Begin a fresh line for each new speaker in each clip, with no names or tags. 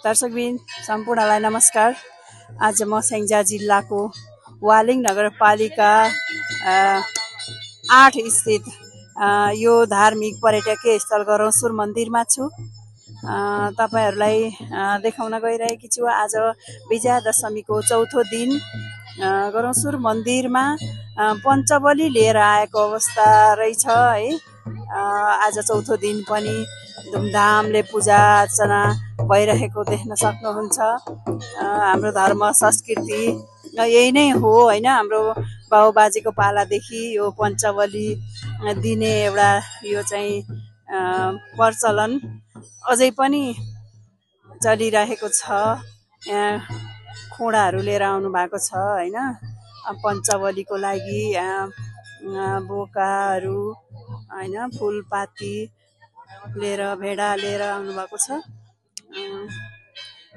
दर्शकबिन सम्पूर्णलाई नमस्कार। आज म स्याङ्जा जिल्लाको वालिङ नगरपालिका 8 स्थित यो धार्मिक पर्यटकीय स्थल गरौँसुर मन्दिरमा छु। तपाईहरुलाई देखाउन गइरहेकी छु। आज विजयादशमीको चौथो दिन गरौँसुर मन्दिरमा पञ्चबली लिएर आएको अवस्था रहेछ है। आज चौथो दिन पनि धुमधामले पूजा अर्चना भइरहेको देख्न सक्नुहुन्छ। हाम्रो धर्म संस्कृति यही नै हो हैन। हाम्रो बाबुबाजेको पालादेखि यो पञ्चबली दिने एउटा यो चाहिँ प्रचलन अझै पनि चलिरहेको छ। यहाँ खोडाहरू लिएर आउनु भएको छ हैन। पञ्चबलीको लागि बोकाहरू हैन, फुलपाती लिएर भेडा लिएर आउनु भएको छ।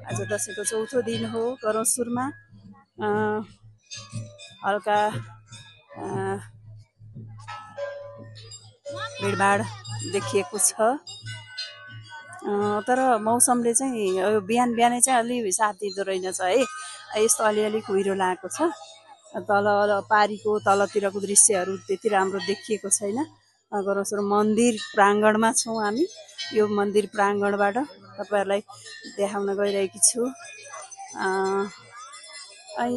आज दशैंको चौथो दिन हो। गरौँसुरमा हल्का भिडभाड देखिएको छ। तर मौसमले चाहिँ बिहान बिहानै चाहिँ अलि साथ दिँदो रहेछ है। यस्तो अलिअलि कुहिरो लागेको छ। तल पारीको तलतिरको दृश्यहरू त्यति राम्रो देखिएको छैन। गरौँसुर मन्दिर प्राङ्गणमा छौँ हामी। यो मन्दिर प्राङ्गणबाट तपाईहरुलाई देखाउन गइरहेकी छु।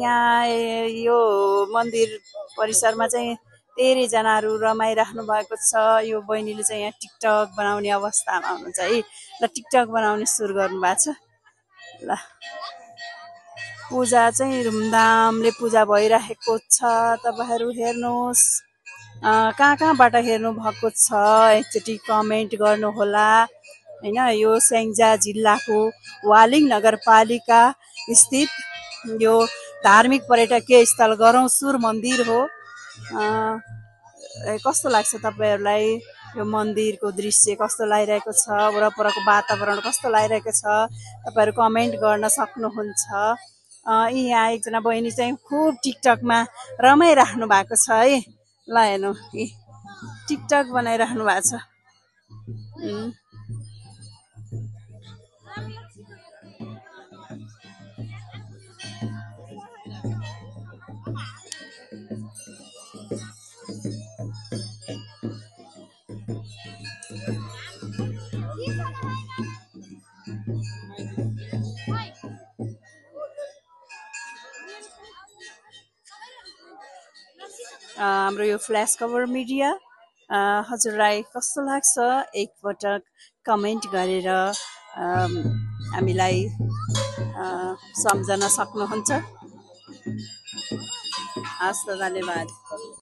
यहाँ यो मन्दिर परिसरमा चाहिँ धेरै जनाहरू रमाइराख्नु भएको छ। यो बहिनीले चाहिँ यहाँ टिकटक बनाउने अवस्थामा हुनुहुन्छ है। ल टिकटक बनाउने सुरु गर्नु भएको छ। ल पूजा चाहिँ धुमधामले पूजा भइरहेको छ। तपाईहरु हेर्नुहोस्। कहाँबाट हेर्नु भएको छ एकचोटि कमेन्ट गर्नु होला हैन। यो स्याङ्जा जिल्लाको वालिङ नगरपालिका स्थित यो धार्मिक पर्यटकीय स्थल गरौँसुर मन्दिर हो। कस्तो लाग्छ तपाईहरुलाई यो मन्दिरको दृश्य कस्तो लागिरहेको छ, वरपरको वातावरण कस्तो लागिरहेको छ तपाईहरु कमेन्ट गर्न सक्नुहुन्छ। यहाँ एकजना बहिनी चाहिँ खुब टिकटकमा रमाइराख्नु भएको छ है। ल हेर्नु टिकटक बनाइराख्नु भएको छ। हाम्रो यो फ्ल्यास कभर मिडिया हजुरलाई कस्तो लाग्छ एकपटक कमेन्ट गरेर हामीलाई सम्झन सक्नुहुन्छ। हस् त, धन्यवाद।